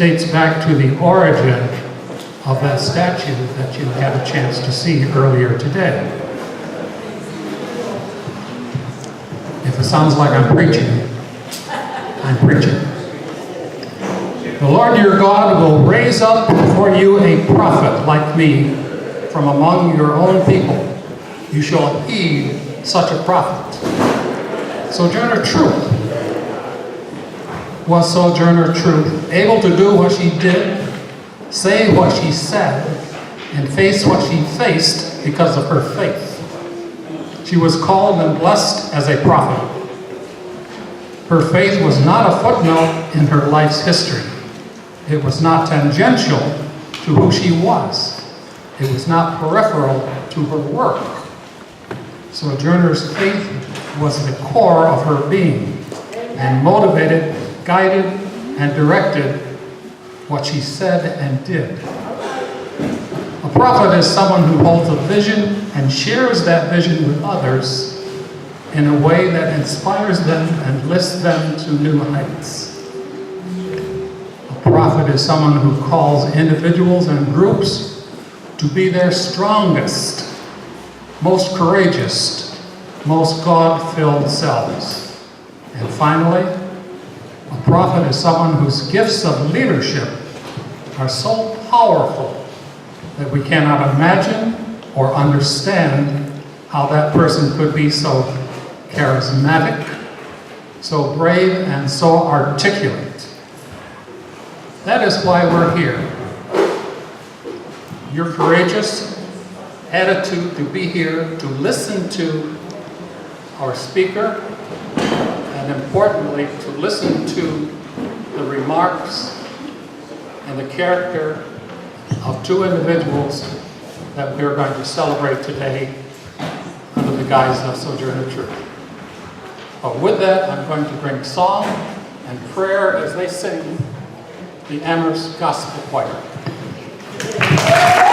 dates back to the origin of that statue that you had a chance to see earlier today. If it sounds like I'm preaching, I'm preaching. The Lord your God will raise up for you a prophet like me from among your own people. You shall heed such a prophet. Sojourner Truth. Was Sojourner Truth able to do what she did, say what she said, and face what she faced because of her faith? She was called and blessed as a prophet. Her faith was not a footnote in her life's history. It was not tangential to who she was. It was not peripheral to her work. Sojourner's faith was the core of her being and motivated, guided, and directed what she said and did. A prophet is someone who holds a vision and shares that vision with others in a way that inspires them and lifts them to new heights. A prophet is someone who calls individuals and groups to be their strongest, most courageous, most God-filled selves. And finally, a prophet is someone whose gifts of leadership are so powerful that we cannot imagine or understand how that person could be so charismatic, so brave, and so articulate. That is why we're here. Your courageous attitude to be here, to listen to our speaker, and importantly, to listen to the remarks and the character of two individuals that we are going to celebrate today under the guise of Sojourner Truth. But with that, I'm going to bring song and prayer as they sing the Amherst Gospel Choir. Thank you.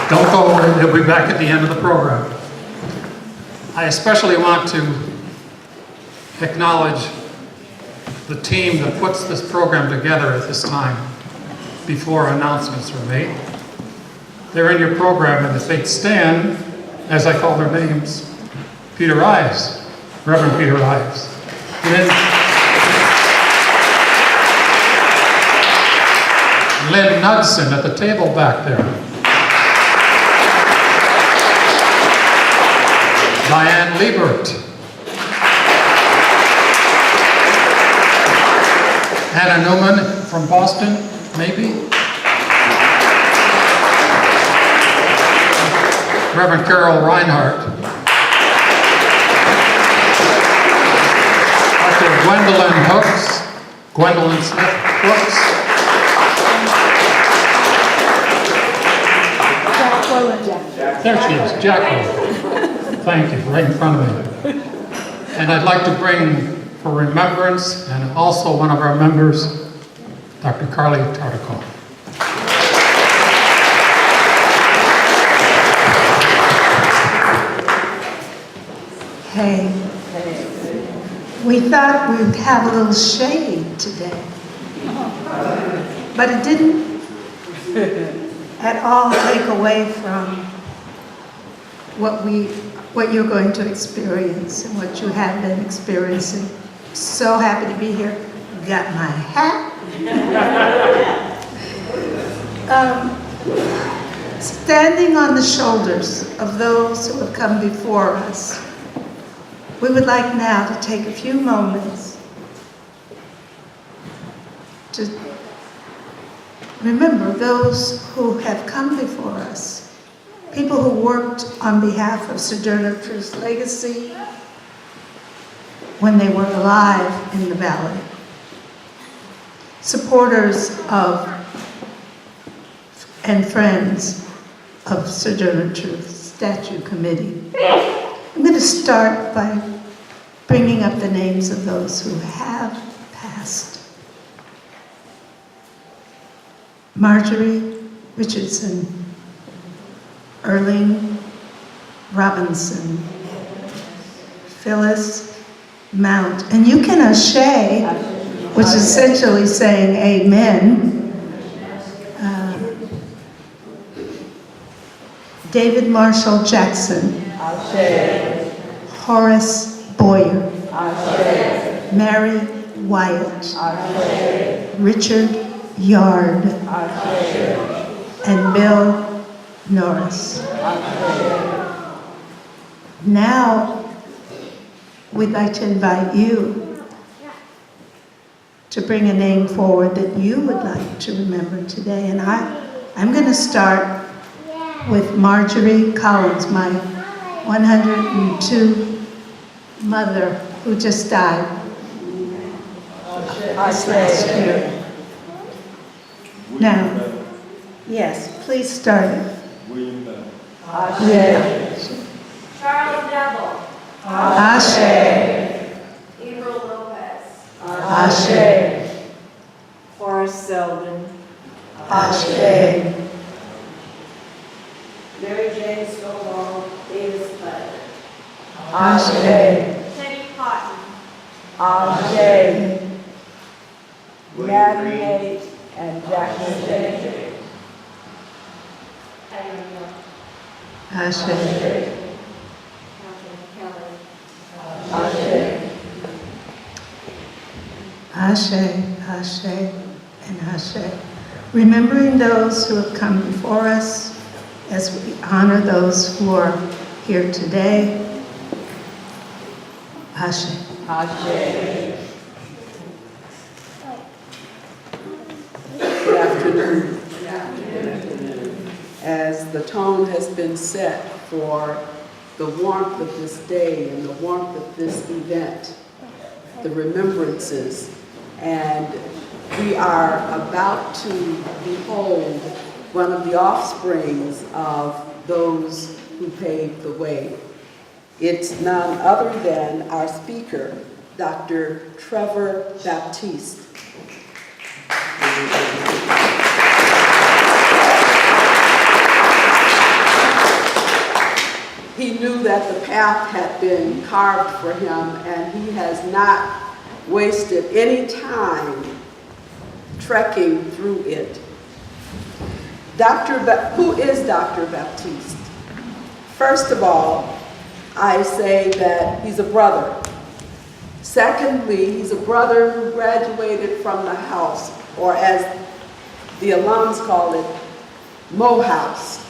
Don't go, he'll be back at the end of the program. I especially want to acknowledge the team that puts this program together at this time before announcements are made. They're in your program, and if they'd stand, as I call their names, Peter Ives, Reverend Peter Ives. Lynn Knudsen at the table back there. Diane Liebert. Anna Newman from Boston, maybe? Reverend Carol Reinhardt. Dr. Gwendolyn Hooks, Gwendolyn Smith Hooks. There she is, Jacqueline. Thank you, right in front of me. And I'd like to bring, for remembrance, and also one of our members, Dr. Carly Tartikoff. Hey, we thought we'd have a little shade today, but it didn't at all take away from what you're going to experience and what you have been experiencing. So happy to be here. Got my hat. Standing on the shoulders of those who have come before us, we would like now to take a few moments to remember those who have come before us, people who worked on behalf of Sojourner Truth's legacy when they were alive in the Valley, supporters of and friends of Sojourner Truth's Statue Committee. I'm going to start by bringing up the names of those who have passed. Marjorie Richardson, Erling Robinson, Phyllis Mount, and you can ashay, which is essentially saying amen. David Marshall Jackson, Horace Boyer, Mary Wyatt, Richard Yard, and Bill Norris. Now, we'd like to invite you to bring a name forward that you would like to remember today. And I'm going to start with Marjorie Collins, my 102 mother who just died last year. Now, yes, please start it. William Bell. Ashe. Charles Devil. Ashe. April Lopez. Ashe. Horace Selden. Ashe. Mary Jane Stovall. Davis Butler. Ashe. Teddy Cotton. Ashe. William Green. Nate and Jackson Day. Ashe. Catherine Kelly. Ashe. Ashe. And Ashe. Remembering those who have come before us as we honor those who are here today. Ashe. Ashe. Good afternoon. As the tone has been set for the warmth of this day and the warmth of this event, the remembrances, and we are about to behold one of the offsprings of those who paved the way. It's none other than our speaker, Dr. Trevor Baptiste. that the path had been carved for him, and he has not wasted any time trekking through it. Who is Dr. Baptiste? First of all, I say that he's a brother. Secondly, he's a brother who graduated from the house, or as the alums call it, Morehouse,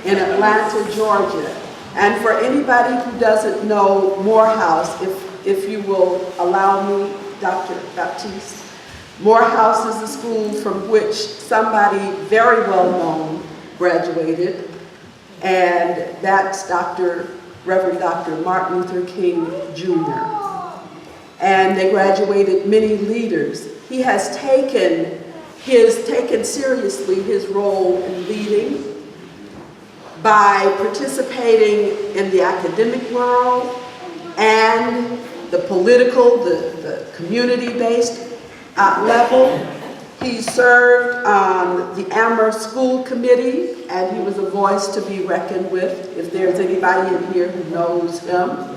in Atlanta, Georgia. And for anybody who doesn't know Morehouse, if you will allow me, Dr. Baptiste, Morehouse is the school from which somebody very well known graduated, and that's Reverend Dr. Martin Luther King Jr. And they graduated many leaders. He has taken seriously his role in leading by participating in the academic world and the political, the community-based level. He served on the Amherst School Committee, and he was a voice to be reckoned with, if there's anybody in here who knows him.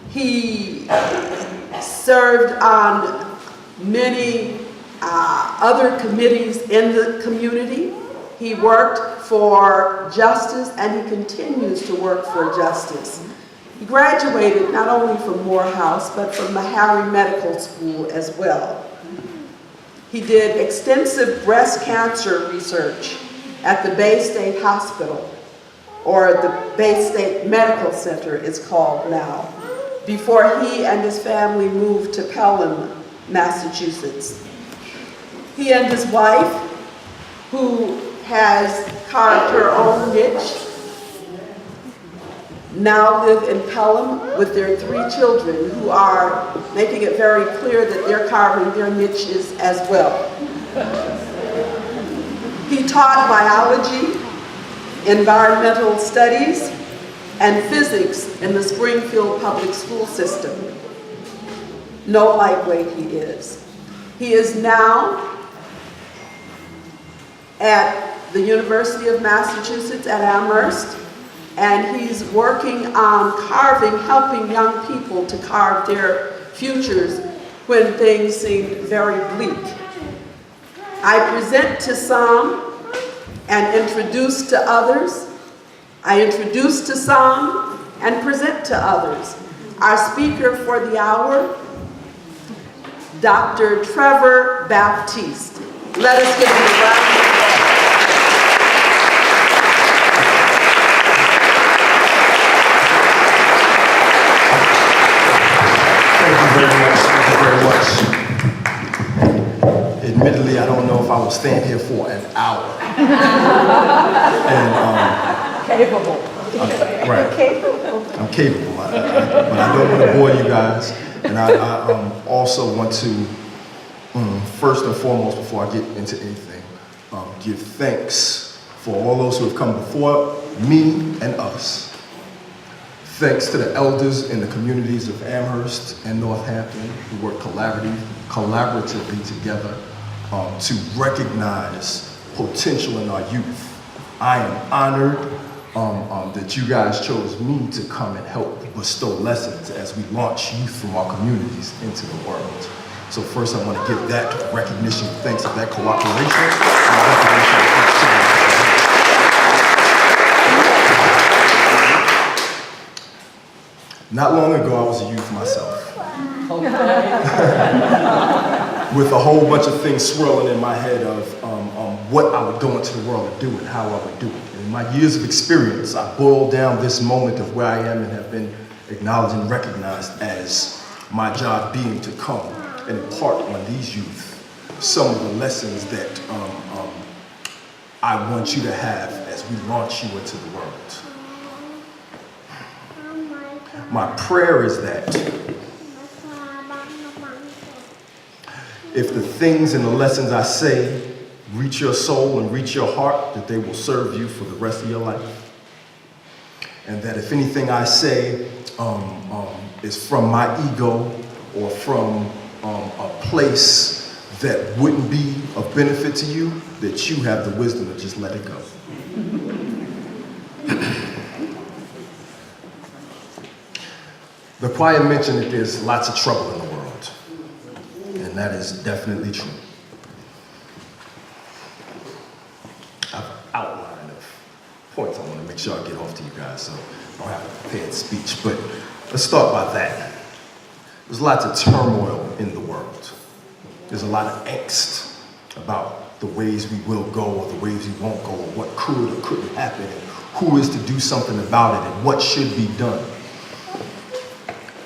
He served on many other committees in the community. He worked for justice, and he continues to work for justice. He graduated not only from Morehouse, but from the Harry Medical School as well. He did extensive breast cancer research at the Bay State Hospital, or the Bay State Medical Center it's called now, before he and his family moved to Pelham, Massachusetts. He and his wife, who has carved her own niche, now live in Pelham with their 3 children, who are making it very clear that they're carving their niches as well. He taught biology, environmental studies, and physics in the Springfield public school system. No lightweight he is. He is now at the University of Massachusetts at Amherst, and he's working on helping young people to carve their futures when things seem very bleak. I present to some and introduce to others. I introduce to some and present to others. Our speaker for the hour, Dr. Trevor Baptiste. Let us give him a round of applause. Admittedly, I don't know if I will stand here for an hour. Capable. Right. I'm capable, but I don't want to bore you guys. And I also want to, first and foremost, before I get into anything, give thanks for all those who have come before me and us. Thanks to the elders in the communities of Amherst and Northampton who work collaboratively together to recognize potential in our youth. I am honored that you guys chose me to come and help bestow lessons as we launch youth from our communities into the world. So first I want to give that recognition, thanks for that cooperation. Not long ago, I was a youth myself. With a whole bunch of things swirling in my head of what I would go into the world and do and how I would do it. In my years of experience, I boiled down this moment of where I am and have been acknowledged and recognized as my job being to come and impart on these youth some of the lessons that I want you to have as we launch you into the world. My prayer is that if the things and the lessons I say reach your soul and reach your heart, that they will serve you for the rest of your life. And that if anything I say is from my ego or from a place that wouldn't be of benefit to you, that you have the wisdom to just let it go. The choir mentioned that there's lots of trouble in the world, and that is definitely true. I've outlined of points I want to make sure I get off to you guys, so I don't have a prepared speech, but let's start by that. There's lots of turmoil in the world. There's a lot of angst about the ways we will go or the ways we won't go, or what could or couldn't happen, and who is to do something about it, and what should be done.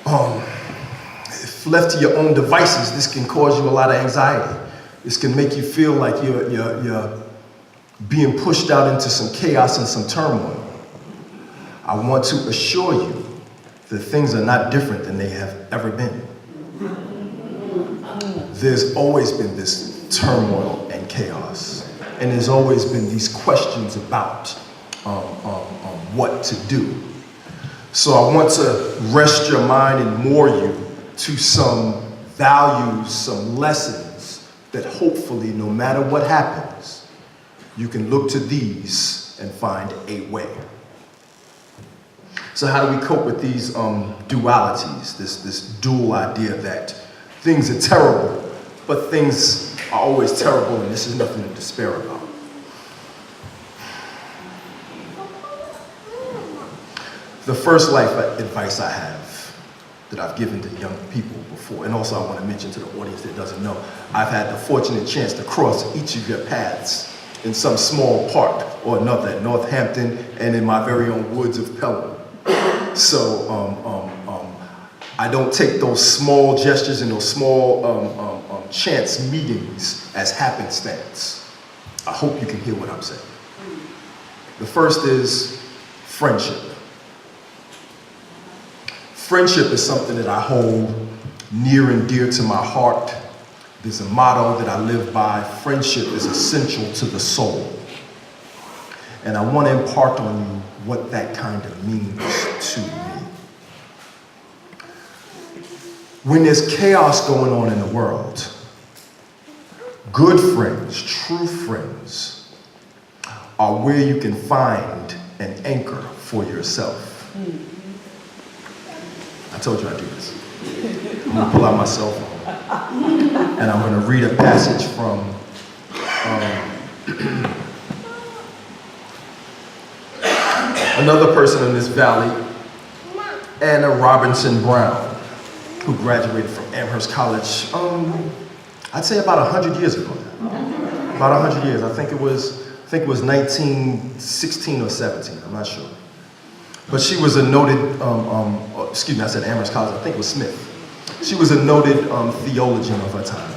If left to your own devices, this can cause you a lot of anxiety. This can make you feel like you're being pushed out into some chaos and some turmoil. I want to assure you that things are not different than they have ever been. There's always been this turmoil and chaos, and there's always been these questions about what to do. So I want to rest your mind and moor you to some values, some lessons that hopefully, no matter what happens, you can look to these and find a way. So how do we cope with these dualities, this dual idea that things are terrible, but things are always terrible and this is nothing to despair about? The first life advice I have that I've given to young people before, and also I want to mention to the audience that doesn't know, I've had the fortunate chance to cross each of your paths in some small park or another at Northampton and in my very own woods of Pelham. So I don't take those small gestures and those small chance meetings as happenstance. I hope you can hear what I'm saying. The first is friendship. Friendship is something that I hold near and dear to my heart. There's a motto that I live by: friendship is essential to the soul. And I want to impart on you what that kind of means to me. When there's chaos going on in the world, good friends, true friends, are where you can find an anchor for yourself. I told you I'd do this. I'm going to pull out my cell phone, and I'm going to read a passage from another person in this valley, Anna Robinson Brown, who graduated from Amherst College, I'd say about 100 years ago. About 100 years. I think it was 1916 or 17. I'm not sure. But she was a noted, excuse me, I said Amherst College, I think it was Smith. She was a noted theologian of her time,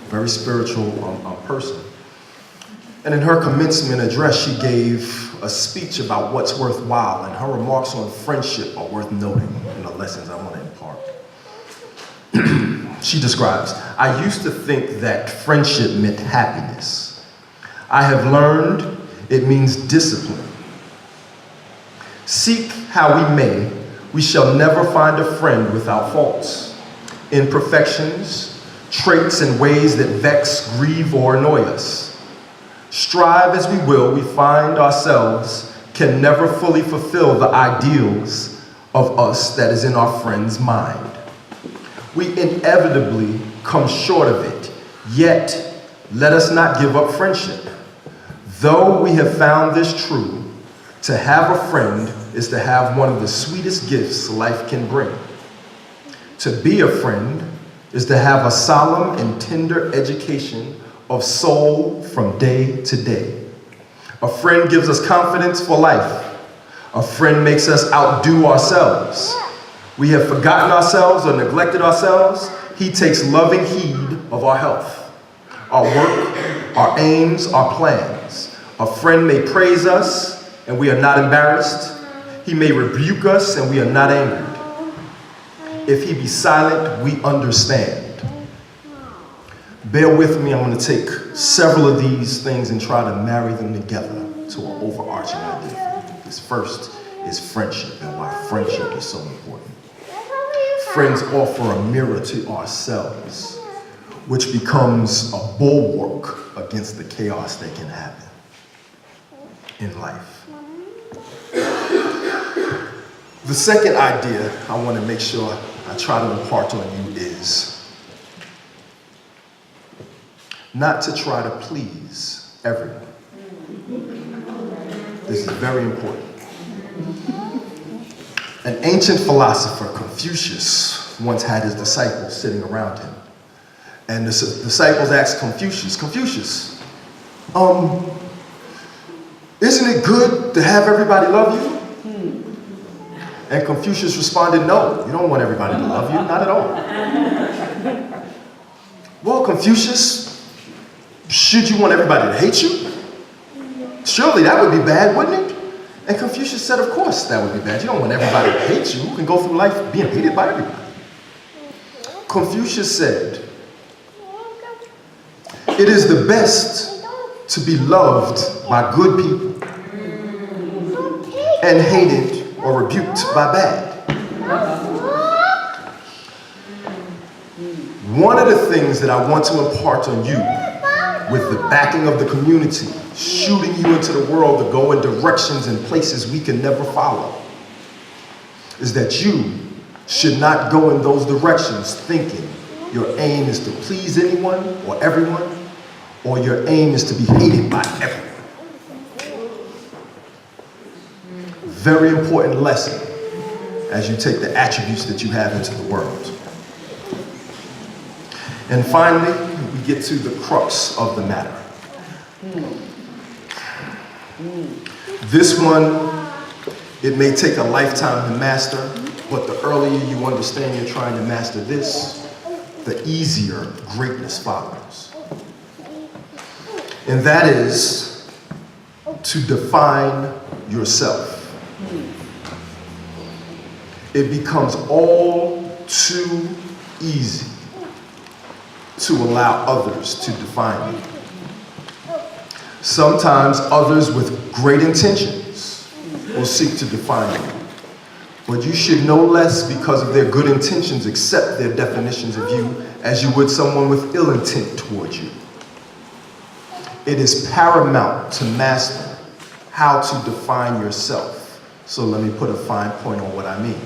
very spiritual person. And in her commencement address, she gave a speech about what's worthwhile, and her remarks on friendship are worth noting in the lessons I want to impart. She describes, "I used to think that friendship meant happiness. I have learned it means discipline. Seek how we may, we shall never find a friend without faults, imperfections, traits and ways that vex, grieve, or annoy us. Strive as we will, we find ourselves can never fully fulfill the ideals of us that is in our friend's mind. We inevitably come short of it, yet let us not give up friendship. Though we have found this true, to have a friend is to have one of the sweetest gifts life can bring. To be a friend is to have a solemn and tender education of soul from day to day. A friend gives us confidence for life. A friend makes us outdo ourselves. We have forgotten ourselves or neglected ourselves. He takes loving heed of our health, our work, our aims, our plans. A friend may praise us and we are not embarrassed. He may rebuke us and we are not angered. If he be silent, we understand." Bear with me, I'm going to take several of these things and try to marry them together to an overarching idea. This first is friendship and why friendship is so important. Friends offer a mirror to ourselves, which becomes a bulwark against the chaos that can happen in life. The second idea I want to make sure I try to impart on you is not to try to please everyone. This is very important. An ancient philosopher, Confucius, once had his disciples sitting around him. And the disciples asked Confucius, isn't it good to have everybody love you? And Confucius responded, no, you don't want everybody to love you, not at all. Well, Confucius, should you want everybody to hate you? Surely that would be bad, wouldn't it? And Confucius said, of course that would be bad. You don't want everybody to hate you. Who can go through life being hated by everybody? Confucius said, it is the best to be loved by good people and hated or rebuked by bad. One of the things that I want to impart on you, with the backing of the community, shooting you into the world to go in directions and places we can never follow, is that you should not go in those directions thinking your aim is to please anyone or everyone, or your aim is to be hated by everyone. Very important lesson as you take the attributes that you have into the world. And finally, we get to the crux of the matter. This one, it may take a lifetime to master, but the earlier you understand you're trying to master this, the easier greatness follows. And that is to define yourself. It becomes all too easy to allow others to define you. Sometimes others with great intentions will seek to define you. But you should no less, because of their good intentions, accept their definitions of you as you would someone with ill intent towards you. It is paramount to master how to define yourself. So let me put a fine point on what I mean.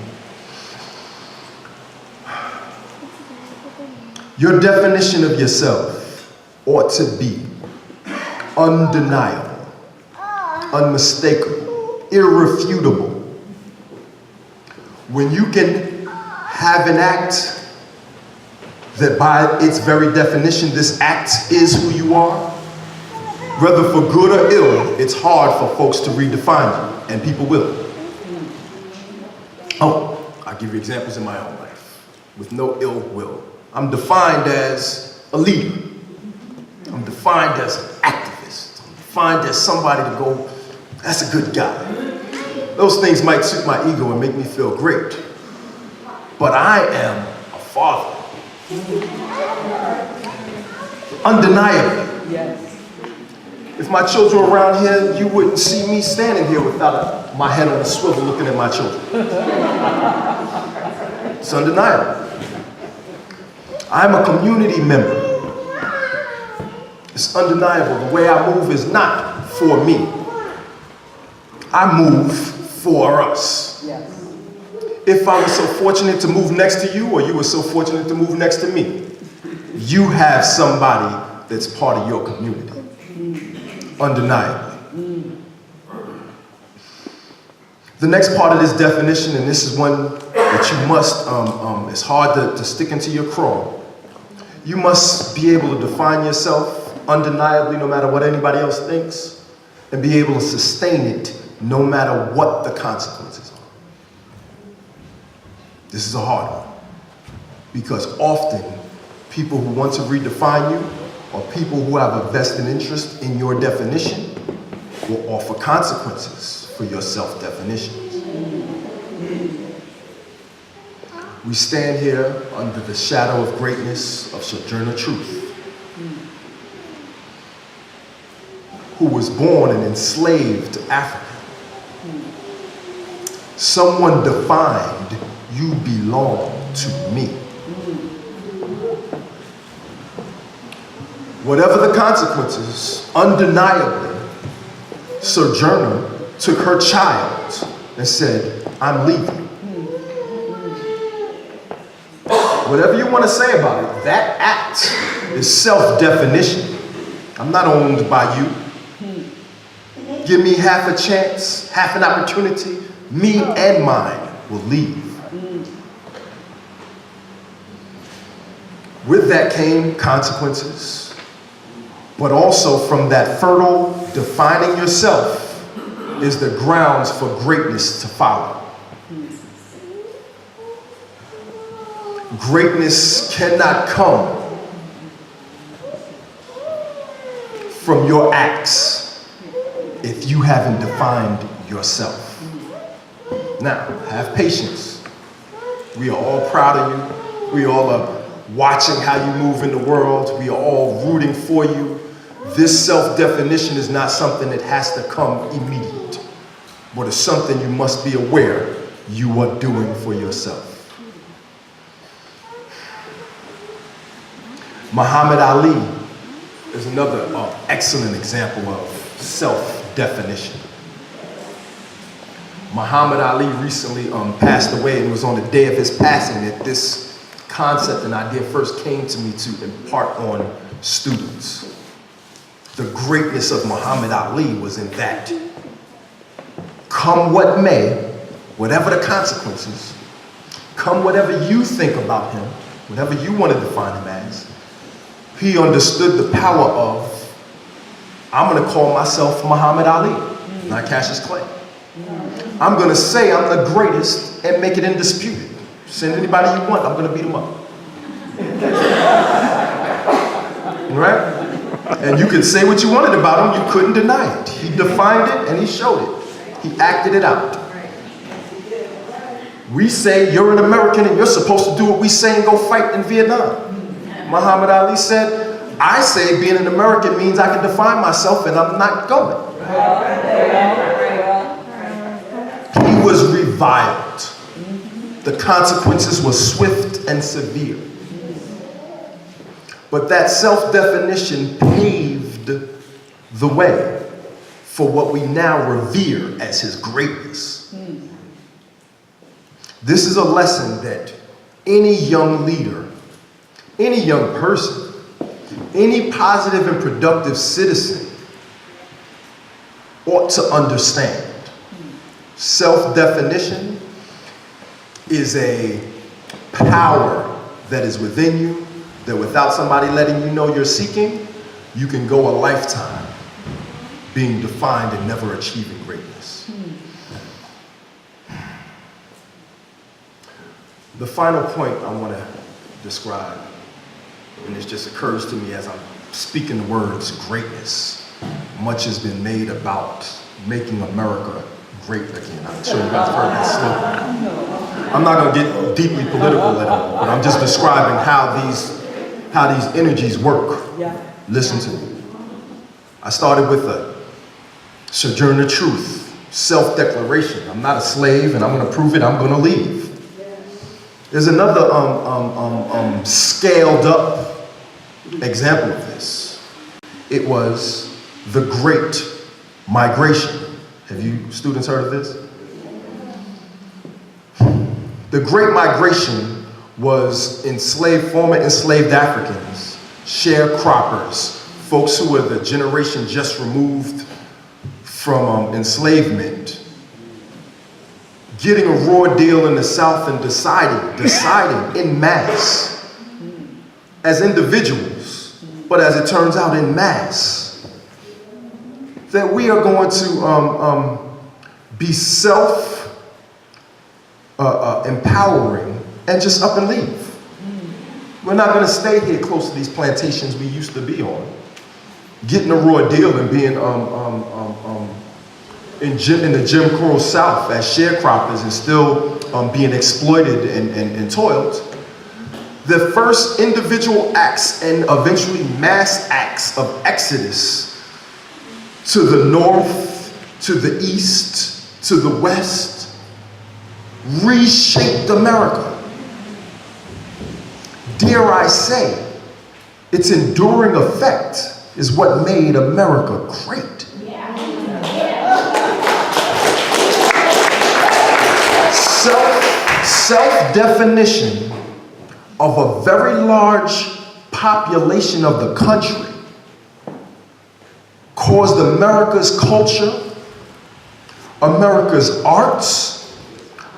Your definition of yourself ought to be undeniable, unmistakable, irrefutable. When you can have an act that by its very definition, this act is who you are, whether for good or ill, it's hard for folks to redefine you, and people will. Oh, I'll give you examples in my own life, with no ill will. I'm defined as a leader. I'm defined as an activist. I'm defined as somebody to go, that's a good guy. Those things might suit my ego and make me feel great. But I am a father. Undeniably. Yes. If my children were around here, you wouldn't see me standing here without my head on a swivel looking at my children. It's undeniable. I'm a community member. It's undeniable. The way I move is not for me. I move for us. Yes. If I was so fortunate to move next to you, or you were so fortunate to move next to me, you have somebody that's part of your community. Undeniably. The next part of this definition, and this is one that you must, it's hard to stick into your craw. You must be able to define yourself undeniably no matter what anybody else thinks, and be able to sustain it no matter what the consequences are. This is a hard one, because often people who want to redefine you, or people who have a vested interest in your definition, will offer consequences for your self-definitions. We stand here under the shadow of greatness of Sojourner Truth, who was born and enslaved to Africa. Someone defined, you belong to me. Whatever the consequences, undeniably, Sojourner took her child and said, I'm leaving. Whatever you want to say about it, that act is self-definition. I'm not owned by you. Give me half a chance, half an opportunity, me and mine will leave. With that came consequences, but also from that fertile defining yourself is the grounds for greatness to follow. Greatness cannot come from your acts if you haven't defined yourself. Now, have patience. We are all proud of you. We all are watching how you move in the world. We are all rooting for you. This self-definition is not something that has to come immediate, but it's something you must be aware you are doing for yourself. Muhammad Ali is another excellent example of self-definition. Muhammad Ali recently passed away, and it was on the day of his passing that this concept and idea first came to me to impart on students. The greatness of Muhammad Ali was in that, come what may, whatever the consequences, come whatever you think about him, whatever you want to define him as, he understood the power of, I'm going to call myself Muhammad Ali, not Cassius Clay. I'm going to say I'm the greatest and make it indisputed. Send anybody you want, I'm going to beat them up. Right? And you could say what you wanted about him, you couldn't deny it. He defined it and he showed it. He acted it out. We say you're an American and you're supposed to do what we say and go fight in Vietnam. Muhammad Ali said, I say being an American means I can define myself and I'm not going. He was reviled. The consequences were swift and severe. But that self-definition paved the way for what we now revere as his greatness. This is a lesson that any young leader, any young person, any positive and productive citizen ought to understand. Self-definition is a power that is within you that without somebody letting you know you're seeking, you can go a lifetime being defined and never achieving greatness. The final point I want to describe, and this just occurs to me as I'm speaking the words greatness. Much has been made about making America great again. I'm sure you guys have heard that slogan. I'm not going to get deeply political at all, but I'm just describing how these energies work. Listen to me. I started with a Sojourner truth, self-declaration. I'm not a slave and I'm going to prove it, I'm going to leave. There's another scaled up example of this. It was the Great Migration. Have you students heard of this? The Great Migration was former enslaved Africans, sharecroppers, folks who were the generation just removed from enslavement, getting a raw deal in the South and deciding in mass, as individuals, but as it turns out in mass, that we are going to be empowering and just up and leave. We're not going to stay here close to these plantations we used to be on, getting a raw deal and being in the Jim Crow South as sharecroppers and still being exploited and toiled. The first individual acts and eventually mass acts of exodus to the north, to the east, to the west, reshaped America. Dare I say, its enduring effect is what made America great. Self-definition of a very large population of the country caused America's culture, America's arts,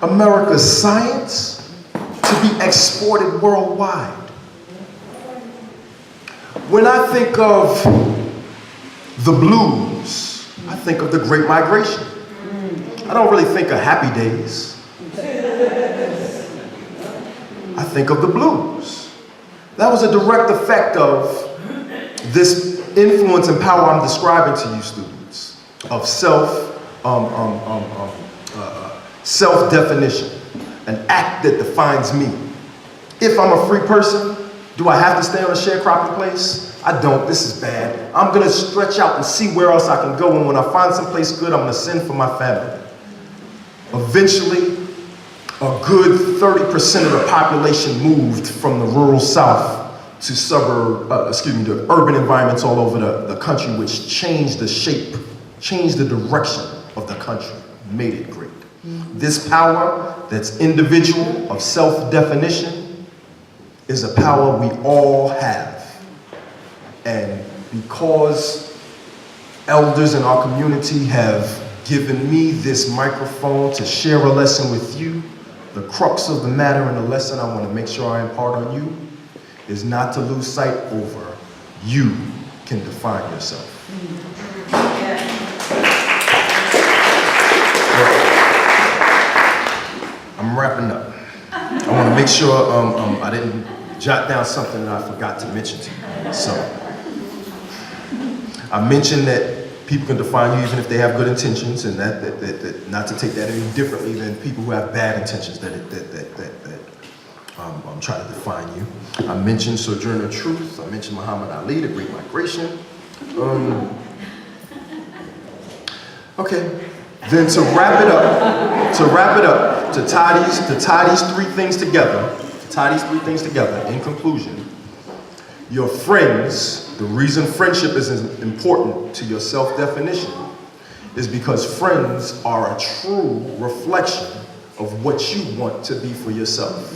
America's science to be exported worldwide. When I think of the blues, I think of the Great Migration. I don't really think of Happy Days. I think of the blues. That was a direct effect of this influence and power I'm describing to you students, of self-definition, an act that defines me. If I'm a free person, do I have to stay on a sharecropping place? I don't. This is bad. I'm going to stretch out and see where else I can go, and when I find someplace good, I'm going to send for my family. Eventually, a good 30% of the population moved from the rural South to to urban environments all over the country, which changed the shape, changed the direction of the country, made it great. This power that's individual, of self-definition, is a power we all have. And because elders in our community have given me this microphone to share a lesson with you, the crux of the matter and the lesson I want to make sure I impart on you is not to lose sight over you can define yourself. I'm wrapping up. I want to make sure I didn't jot down something that I forgot to mention to you. So, I mentioned that people can define you even if they have good intentions, and that not to take that any differently than people who have bad intentions that try to define you. I mentioned Sojourner Truth. I mentioned Muhammad Ali, the Great Migration. Okay, then to wrap it up, to tie these three things together, in conclusion, your friends, the reason friendship is important to your self-definition is because friends are a true reflection of what you want to be for yourself.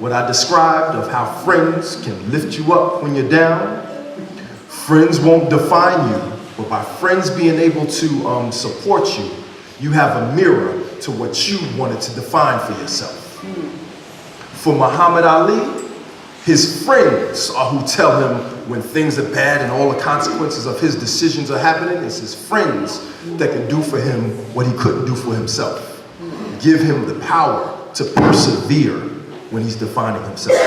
What I described of how friends can lift you up when you're down, friends won't define you, but by friends being able to support you, you have a mirror to what you wanted to define for yourself. For Muhammad Ali, his friends are who tell him when things are bad and all the consequences of his decisions are happening. It's his friends that can do for him what he couldn't do for himself. Give him the power to persevere when he's defining himself.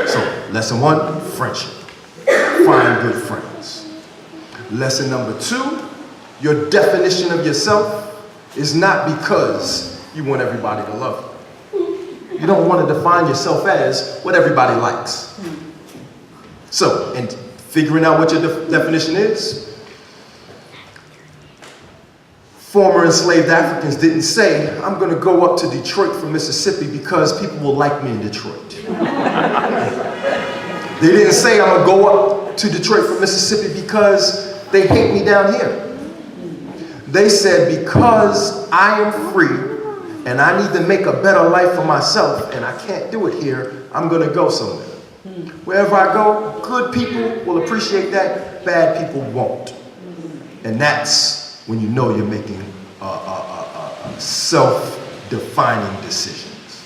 So, lesson 1, friendship. Find good friends. Lesson number 2, your definition of yourself is not because you want everybody to love you. You don't want to define yourself as what everybody likes. So, in figuring out what your definition is, former enslaved Africans didn't say, I'm going to go up to Detroit from Mississippi because people will like me in Detroit. They didn't say, I'm going to go up to Detroit from Mississippi because they hate me down here. They said, because I am free and I need to make a better life for myself and I can't do it here, I'm going to go somewhere. Wherever I go, good people will appreciate that, bad people won't. And that's when you know you're making self-defining decisions.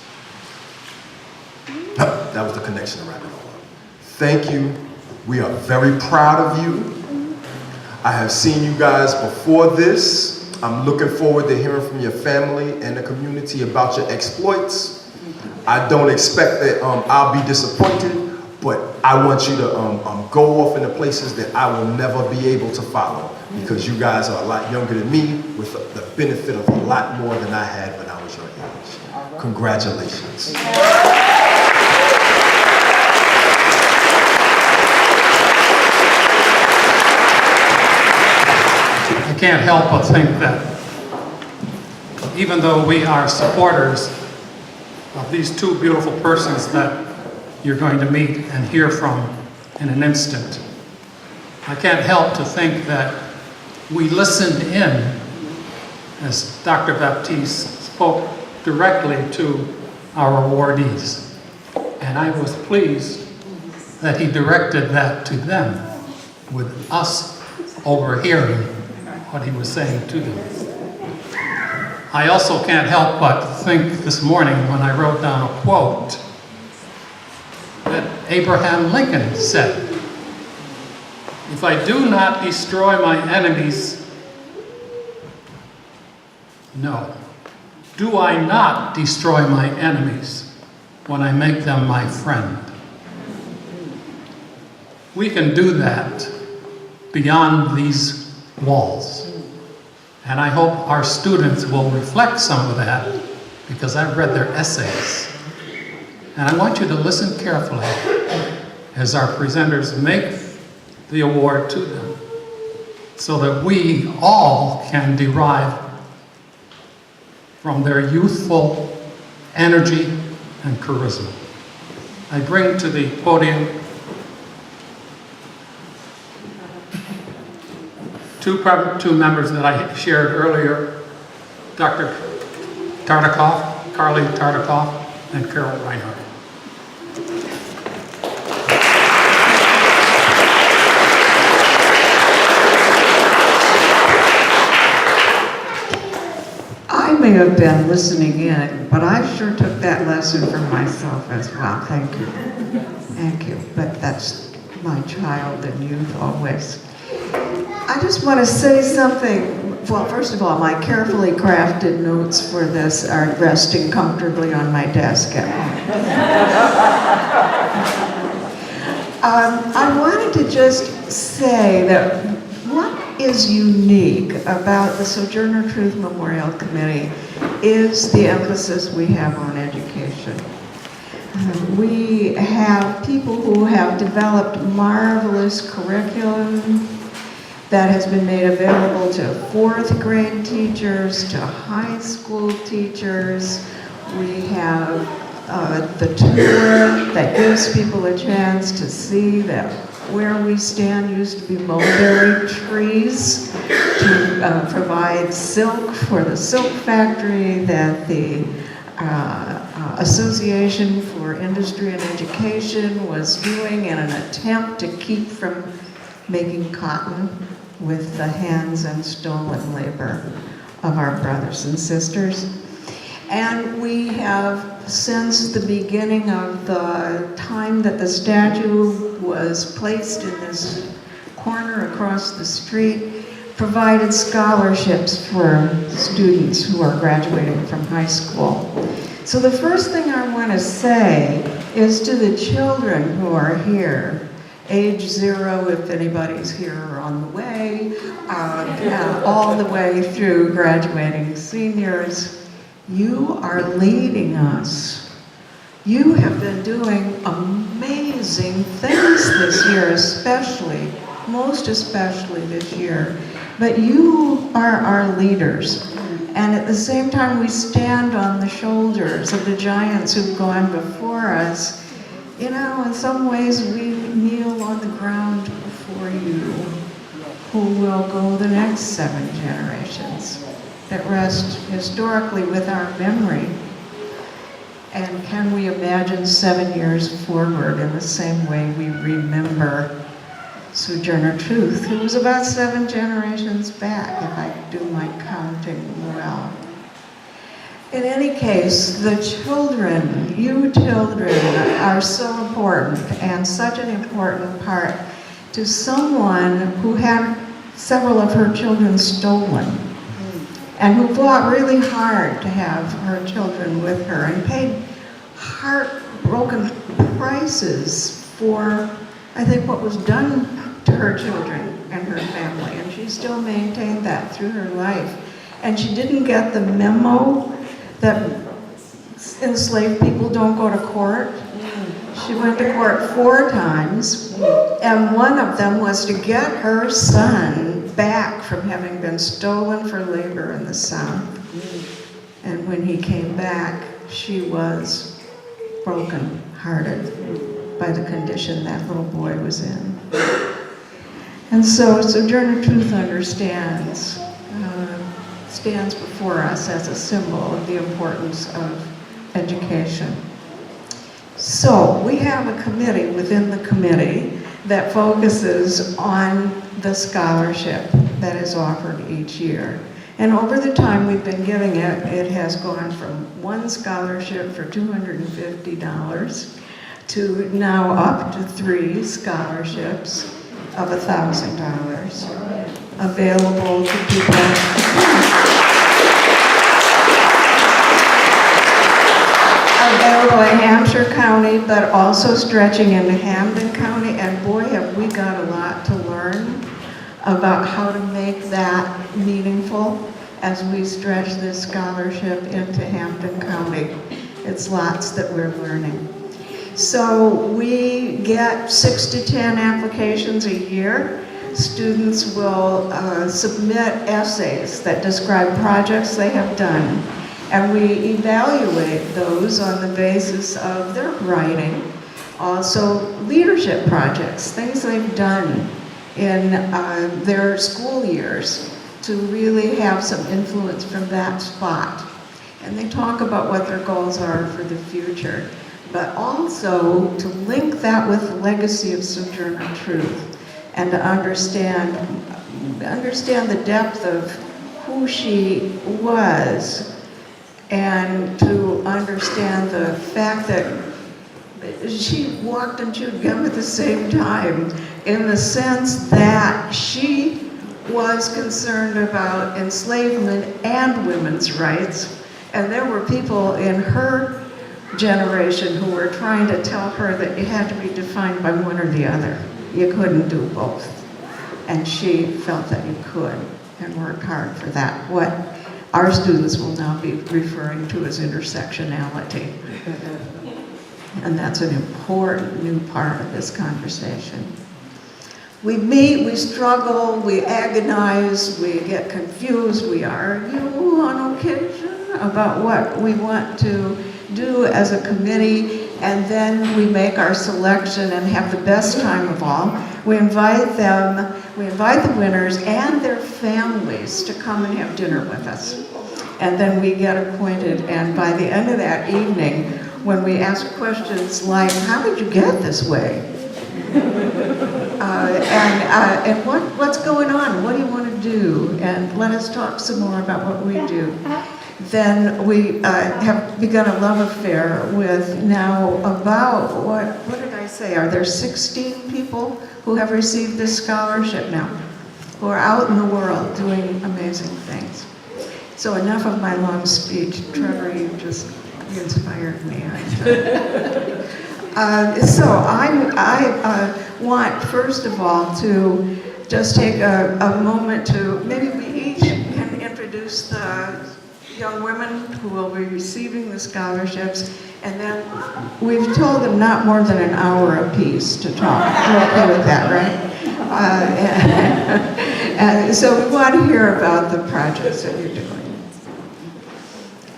That was the connection to wrap it all up. Thank you. We are very proud of you. I have seen you guys before this. I'm looking forward to hearing from your family and the community about your exploits. I don't expect that I'll be disappointed, but I want you to go off into places that I will never be able to follow, because you guys are a lot younger than me with the benefit of a lot more than I had when I was your age. Congratulations. I can't help but think that even though we are supporters of these two beautiful persons that you're going to meet and hear from in an instant, I can't help to think that we listened in as Dr. Baptiste spoke directly to our awardees. And And I was pleased that he directed that to them, with us overhearing what he was saying to them. I also can't help but think this morning when I wrote down a quote that Abraham Lincoln said, "If I do not destroy my enemies, no. Do I not destroy my enemies when I make them my friend?" We can do that beyond these walls. And I hope our students will reflect some of that, because I've read their essays. And I want you to listen carefully as our presenters make the award to them, so that we all can derive from their youthful energy and charisma. I bring to the podium two members that I shared earlier, Dr. Tartikoff, Carly Tartikoff, and Carol Reinhardt. I may have been listening in, but I sure took that lesson for myself as well. Thank you. Thank you. But that's my child and youth always. I just want to say something. Well, first of all, my carefully crafted notes for this are resting comfortably on my desk at home. I wanted to just say that what is unique about the Sojourner Truth Memorial Committee is the emphasis we have on education. We have people who have developed marvelous curriculum that has been made available to 4th grade teachers, to high school teachers. We have the tour that gives people a chance to see that where we stand used to be mulberry trees, to provide silk for the silk factory that the Association for Industry and Education was doing in an attempt to keep from making cotton with the hands and stolen labor of our brothers and sisters. And we have, since the beginning of the time that the statue was placed in this corner across the street, provided scholarships for students who are graduating from high school. So the first thing I want to say is to the children who are here, age 0 if anybody's here or on the way, all the way through graduating seniors, you are leading us. You have been doing amazing things this year, especially, most especially this year. But you are our leaders. And at the same time, we stand on the shoulders of the giants who've gone before us. You know, in some ways, we kneel on the ground before you, who will go the next 7 generations that rest historically with our memory. And can we imagine 7 years forward in the same way we remember Sojourner Truth, who was about 7 generations back, if I do my counting well. In any case, the children, you children, are so important and such an important part to someone who had several of her children stolen and who fought really hard to have her children with her and paid heartbroken prices for, I think, what was done to her children and her family. And she still maintained that through her life. And she didn't get the memo that enslaved people don't go to court. She went to court 4 times, and one of them was to get her son back from having been stolen for labor in the South. And when he came back, she was broken-hearted by the condition that little boy was in. And so Sojourner Truth understands, stands before us as a symbol of the importance of education. So we have a committee within the committee that focuses on the scholarship that is offered each year. And over the time we've been giving it, it has gone from one scholarship for $250 to now up to 3 scholarships of $1,000 available to people. Available in Hampshire County, but also stretching into Hamden County, and boy, have we got a lot to learn about how to make that meaningful as we stretch this scholarship into Hampden County. It's lots that we're learning. So we get 6 to 10 applications a year. Students will submit essays that describe projects they have done, and we evaluate those on the basis of their writing. Also, leadership projects, things they've done in their school years to really have some influence from that spot. And they talk about what their goals are for the future, but also to link that with the legacy of Sojourner Truth and to understand the depth of who she was, and to understand the fact that she walked and chewed gum at the same time, in the sense that she was concerned about enslavement and women's rights, and there were people in her generation who were trying to tell her that you had to be defined by one or the other. You couldn't do both. And she felt that you could, and worked hard for that. What our students will now be referring to as intersectionality. And that's an important new part of this conversation. We meet, we struggle, we agonize, we get confused, we argue on occasion about what we want to do as a committee, and then we make our selection and have the best time of all. We invite the winners and their families to come and have dinner with us. And then we get acquainted, and by the end of that evening, when we ask questions like, how did you get this way? And what's going on? What do you want to do? And let us talk some more about what we do. Then we have begun a love affair with now about, what did I say? Are there 16 people who have received this scholarship now, who are out in the world doing amazing things? So enough of my long speech. Trevor, you just inspired me. So I want, first of all, to just take a moment to, maybe we each can introduce the young women who will be receiving the scholarships, and then we've told them not more than an hour apiece to talk. You're okay with that, right? And so we want to hear about the projects that you're doing.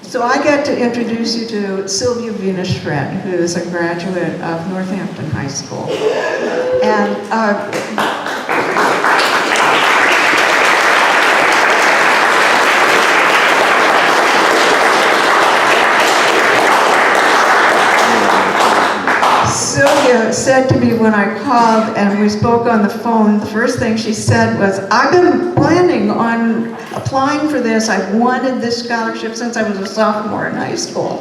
So I get to introduce you to Sylvia Venus-Shred, who is a graduate of Northampton High School. And Sylvia said to me when I called and we spoke on the phone, the first thing she said was, I've been planning on applying for this. I've wanted this scholarship since I was a sophomore in high school.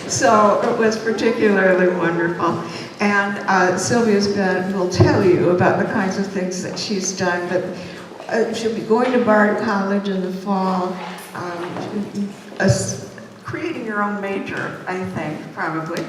So it was particularly wonderful. And Sylvia will tell you about the kinds of things that she's done, but she'll be going to Bard College in the fall, creating your own major, I think, probably.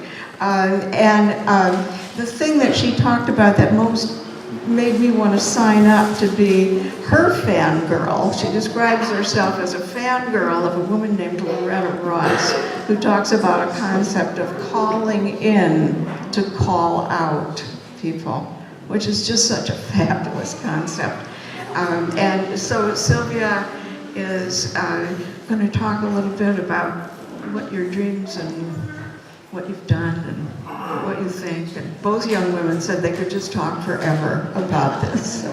The thing that she talked about that most made me want to sign up to be her fangirl, she describes herself as a fangirl of a woman named Loretta Ross, who talks about a concept of calling in to call out people, which is just such a fabulous concept. And so Sylvia is going to talk a little bit about what your dreams and what you've done and what you think. And both young women said they could just talk forever about this. So.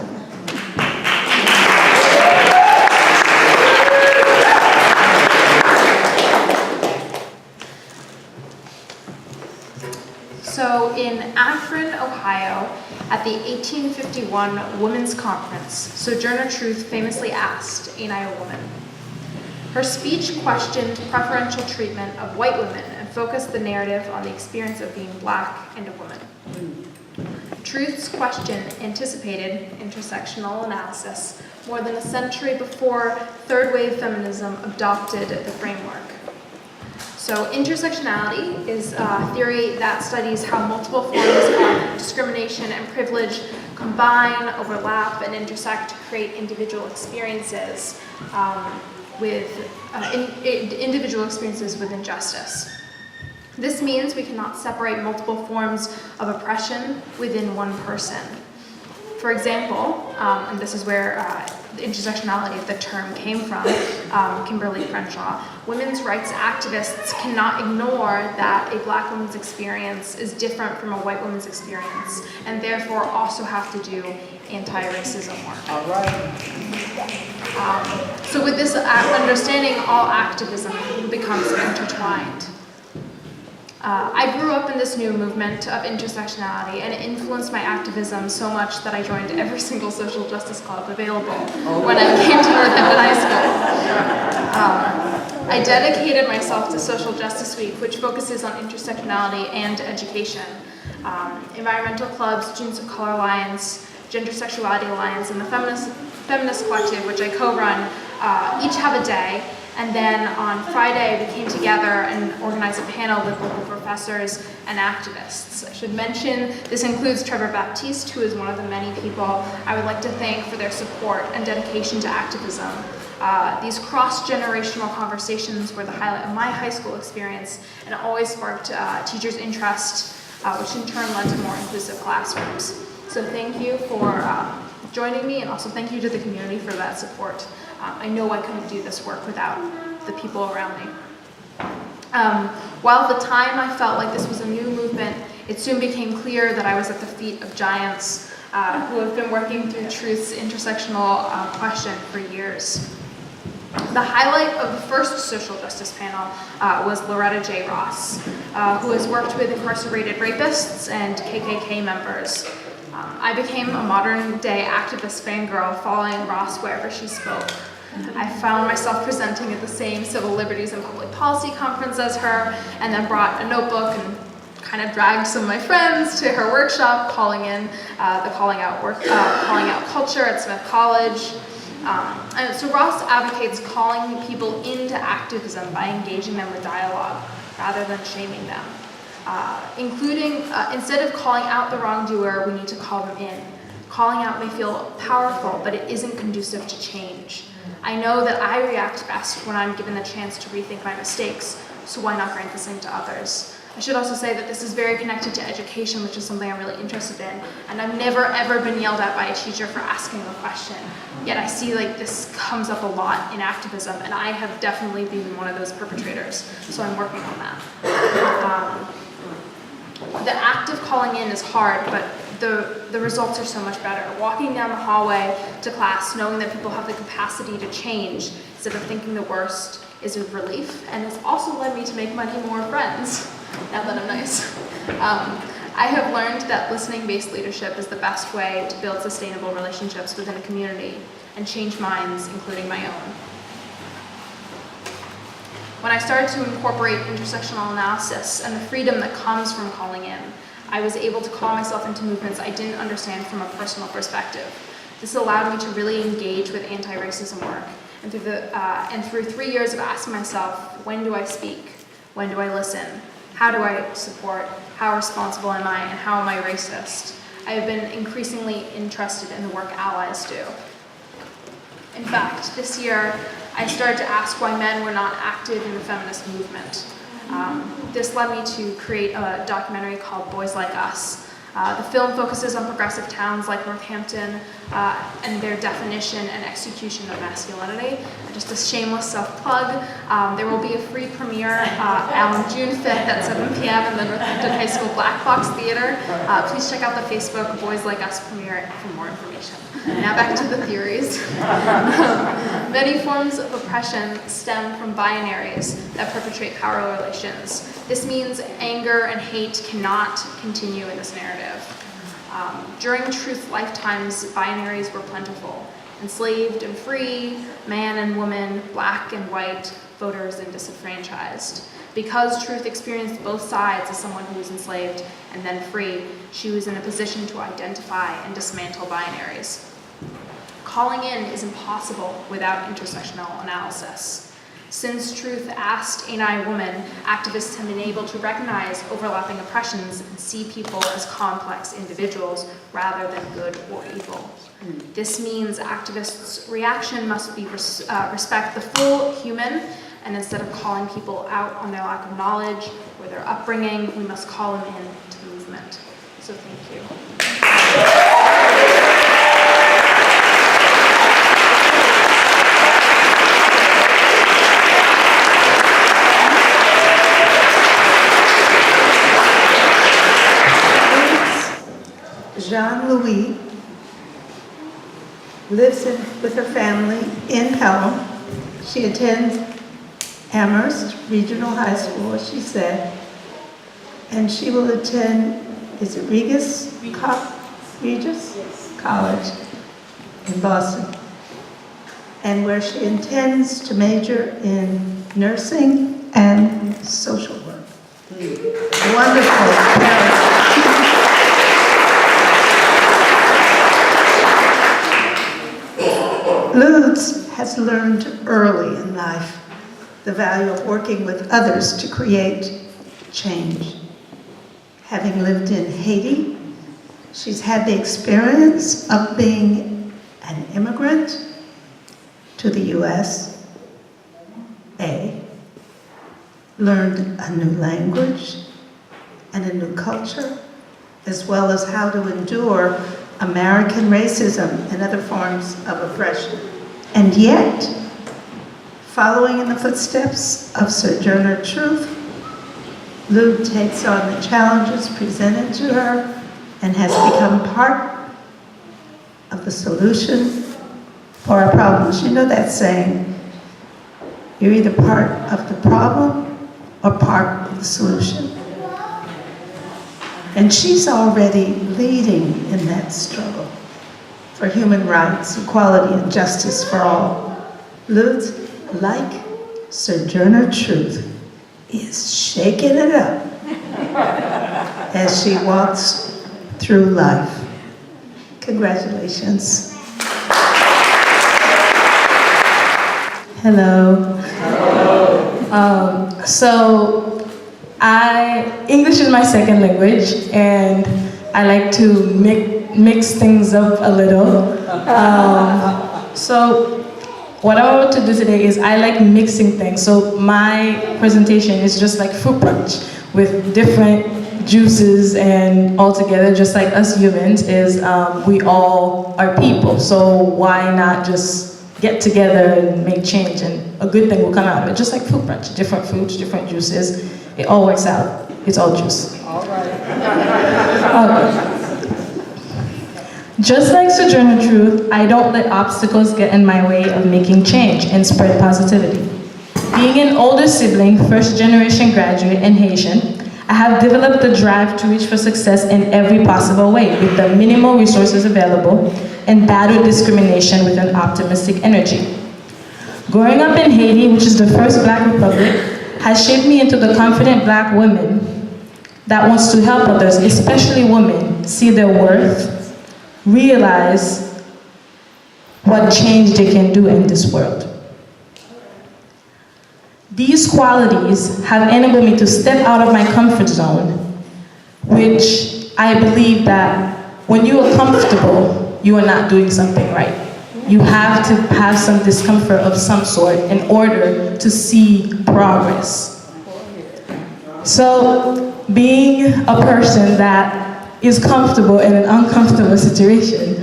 At the 1851 Women's Conference, Sojourner Truth famously asked, "Ain't I a woman?" Her speech questioned preferential treatment of white women and focused the narrative on the experience of being black and a woman. Truth's question anticipated intersectional analysis more than a century before third-wave feminism adopted the framework. So intersectionality is a theory that studies how multiple forms of discrimination and privilege combine, overlap, and intersect to create individual experiences individual experiences with injustice. This means we cannot separate multiple forms of oppression within one person. For example, and this is where the intersectionality of the term came from, Kimberly Crenshaw, women's rights activists cannot ignore that a black woman's experience is different from a white woman's experience, and therefore also have to do anti-racism work. All right. So with this understanding, all activism becomes intertwined. I grew up in this new movement of intersectionality, and it influenced my activism so much that I joined every single social justice club available when I came to Northampton High School. I dedicated myself to Social Justice Week, which focuses on intersectionality and education. Environmental clubs, Students of Color Alliance, Gender Sexuality Alliance, and the Feminist Collective, which I co-run, each have a day. And then on Friday, we came together and organized a panel with local professors and activists. I should mention, this includes Trevor Baptiste, who is one of the many people I would like to thank for their support and dedication to activism. These cross-generational conversations were the highlight of my high school experience, and it always sparked teachers' interest, which in turn led to more inclusive classrooms. So thank you for joining me, and also thank you to the community for that support. I know I couldn't do this work without the people around me. While at the time I felt like this was a new movement, it soon became clear that I was at the feet of giants who have been working through truth's intersectional question for years. The highlight of the first social justice panel was Loretta J. Ross, who has worked with incarcerated rapists and KKK members. I became a modern day activist fangirl following Ross wherever she spoke. I found myself presenting at the same civil liberties and public policy conference as her, and then brought a notebook and kind of dragged some of my friends to her workshop, calling in the calling out culture at Smith College. And so Ross advocates calling people into activism by engaging them with dialogue rather than shaming them. Instead of calling out the wrongdoer, we need to call them in. Calling out may feel powerful, but it isn't conducive to change. I know that I react best when I'm given the chance to rethink my mistakes, so why not grant the same to others? I should also say that this is very connected to education, which is something I'm really interested in, and I've never ever been yelled at by a teacher for asking a question. Yet I see like this comes up a lot in activism, and I have definitely been one of those perpetrators, so I'm working on that. The act of calling in is hard, but the results are so much better. Walking down the hallway to class, knowing that people have the capacity to change instead of thinking the worst, is a relief, and it's also led me to make many more friends, now that I'm nice. I have learned that listening-based leadership is the best way to build sustainable relationships within a community and change minds, including my own. When I started to incorporate intersectional analysis and the freedom that comes from calling in, I was able to call myself into movements I didn't understand from a personal perspective. This allowed me to really engage with anti-racism work. And through 3 years of asking myself, when do I speak? When do I listen? How do I support? How responsible am I? And how am I racist? I have been increasingly interested in the work allies do. In fact, this year, I started to ask why men were not active in the feminist movement. This led me to create a documentary called Boys Like Us. The film focuses on progressive towns like Northampton and their definition and execution of masculinity. Just a shameless self-plug, there will be a free premiere on June 5th at 7 p.m. in the Northampton High School Black Box Theater. Please check out the Facebook Boys Like Us premiere for more information. Now back to the theories. Many forms of oppression stem from binaries that perpetrate power relations. This means anger and hate cannot continue in this narrative. During Truth's lifetimes, binaries were plentiful: enslaved and free, man and woman, black and white, voters and disenfranchised. Because Truth experienced both sides as someone who was enslaved and then free, she was in a position to identify and dismantle binaries. Calling in is impossible without intersectional analysis. Since Truth asked Ain't I a Woman, activists have been able to recognize overlapping oppressions and see people as complex individuals rather than good or evil. This means activists' reaction must be respect the full human, and instead of calling people out on their lack of knowledge or their upbringing, we must call them in to the movement. So thank you. Jean-Louis lives with her family in Pelham. She attends Amherst Regional High School, she said, and she will attend, is it Regis College in Boston, and where she intends to major in nursing and social work. Wonderful. Lutz has learned early in life the value of working with others to create change. Having lived in Haiti, she's had the experience of being an immigrant to the US, learned a new language and a new culture, as well as how to endure American racism and other forms of oppression. And yet, following in the footsteps of Sojourner Truth, Lou takes on the challenges presented to her and has become part of the solution for our problems. You know that saying, you're either part of the problem or part of the solution. And she's already leading in that struggle for human rights, equality, and justice for all. Lutz, like Sojourner Truth, is shaking it up as she walks through life. Congratulations. Hello. English is my second language, and I like to mix things up a little. So what I want to do today is I like mixing things. So my presentation is just like fruit brunch with different juices, and all together, just like us humans, is we all are people. So why not just get together and make change, and a good thing will come out of it. Just like fruit brunch, different fruits, different juices. It all works out. It's all juice. All right. Just like Sojourner Truth, I don't let obstacles get in my way of making change and spread positivity. Being an older sibling, first-generation graduate, and Haitian, I have developed the drive to reach for success in every possible way with the minimal resources available and battle discrimination with an optimistic energy. Growing up in Haiti, which is the first Black republic, has shaped me into the confident Black woman that wants to help others, especially women, see their worth, realize what change they can do in this world. These qualities have enabled me to step out of my comfort zone, which I believe that when you are comfortable, you are not doing something right. You have to have some discomfort of some sort in order to see progress. So, being a person that is comfortable in an uncomfortable situation,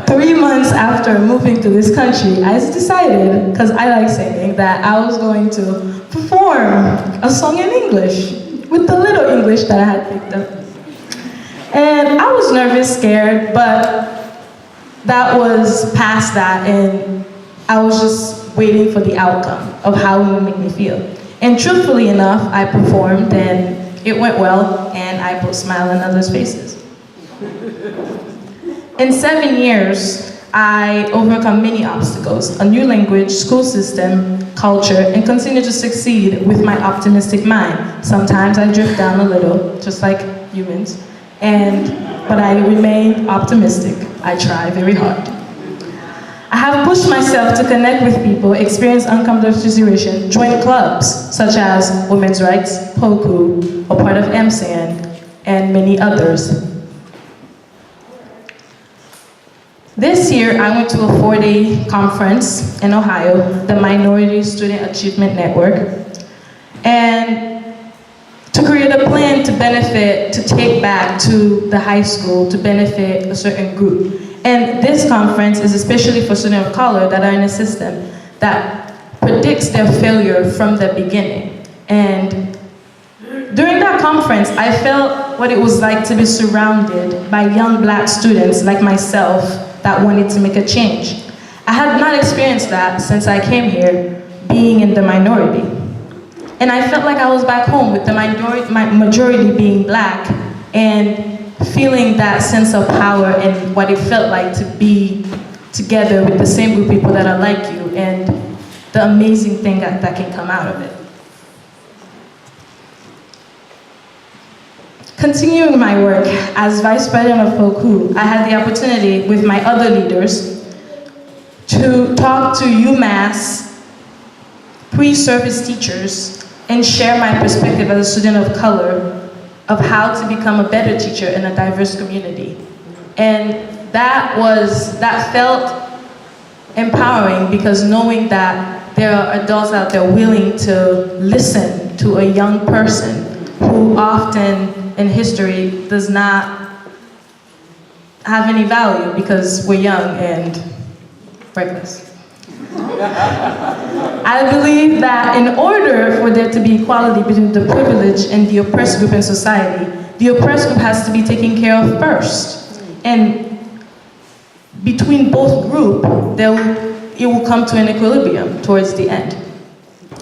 3 months after moving to this country, I decided, because I like singing, that I was going to perform a song in English with the little English that I had picked up. And I was nervous, scared, but that was past that, and I was just waiting for the outcome of how it would make me feel. And truthfully enough, I performed, and it went well, and I put a smile on others' faces. In 7 years, I overcome many obstacles, a new language, school system, culture, and continue to succeed with my optimistic mind. Sometimes I drift down a little, just like humans, but I remain optimistic. I try very hard. I have pushed myself to connect with people, experience uncomfortable situations, join clubs such as Women's Rights, POCU, a part of MSAN, and many others. This year, I went to a 4-day conference in Ohio, the Minority Student Achievement Network, and to create a plan to take back to the high school to benefit a certain group. And this conference is especially for students of color that are in a system that predicts their failure from the beginning. And during that conference, I felt what it was like to be surrounded by young Black students like myself that wanted to make a change. I had not experienced that since I came here, being in the minority. And I felt like I was back home with the majority being Black and feeling that sense of power and what it felt like to be together with the same group of people that are like you and the amazing thing that can come out of it. Continuing my work as Vice President of POCU, I had the opportunity with my other leaders to talk to UMass pre-service teachers and share my perspective as a student of color of how to become a better teacher in a diverse community. And that felt empowering because knowing that there are adults out there willing to listen to a young person who often in history does not have any value because we're young and reckless. I believe that in order for there to be equality between the privileged and the oppressed group in society, the oppressed group has to be taken care of first. And between both groups, it will come to an equilibrium towards the end.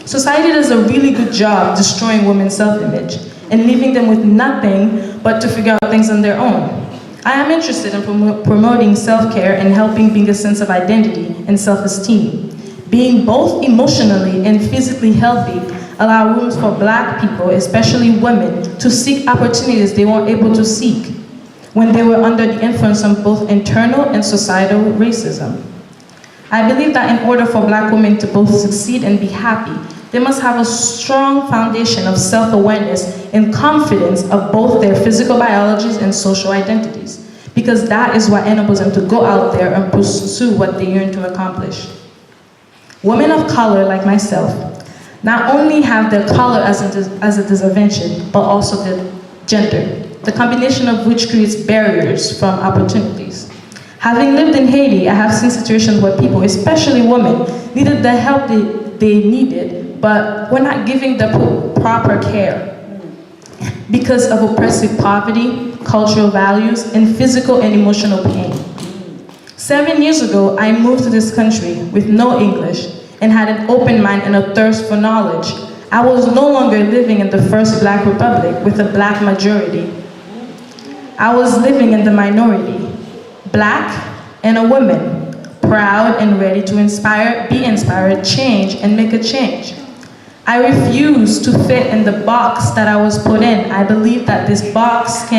Society does a really good job destroying women's self-image and leaving them with nothing but to figure out things on their own. I am interested in promoting self-care and helping bring a sense of identity and self-esteem. Being both emotionally and physically healthy allow rooms for Black people, especially women, to seek opportunities they weren't able to seek when they were under the influence of both internal and societal racism. I believe that in order for Black women to both succeed and be happy, they must have a strong foundation of self-awareness and confidence of both their physical biologies and social identities, because that is what enables them to go out there and pursue what they yearn to accomplish. Women of color, like myself, not only have their color as a disadvantage, but also their gender, the combination of which creates barriers from opportunities. Having lived in Haiti, I have seen situations where people, especially women, needed the help they needed, but were not giving the proper care because of oppressive poverty, cultural values, and physical and emotional pain. 7 years ago, I moved to this country with no English and had an open mind and a thirst for knowledge. I was no longer living in the first Black republic with a Black majority. I was living in the minority, Black and a woman, proud and ready to be inspired, change, and make a change. I refuse to fit in the box that I was put in. I believe that this box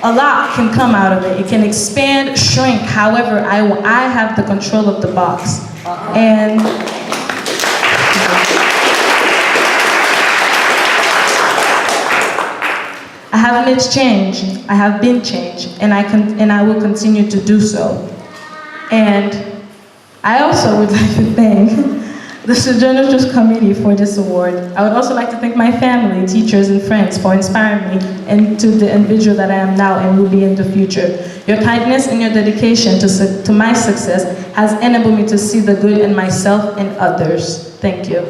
a lot can come out of it. It can expand, shrink, however, I have the control of the box. And I have made change, I have been changed, and I will continue to do so. And I also would like to thank the Sojourner Trust Committee for this award. I would also like to thank my family, teachers, and friends for inspiring me and to the individual that I am now and will be in the future. Your kindness and your dedication to my success has enabled me to see the good in myself and others. Thank you.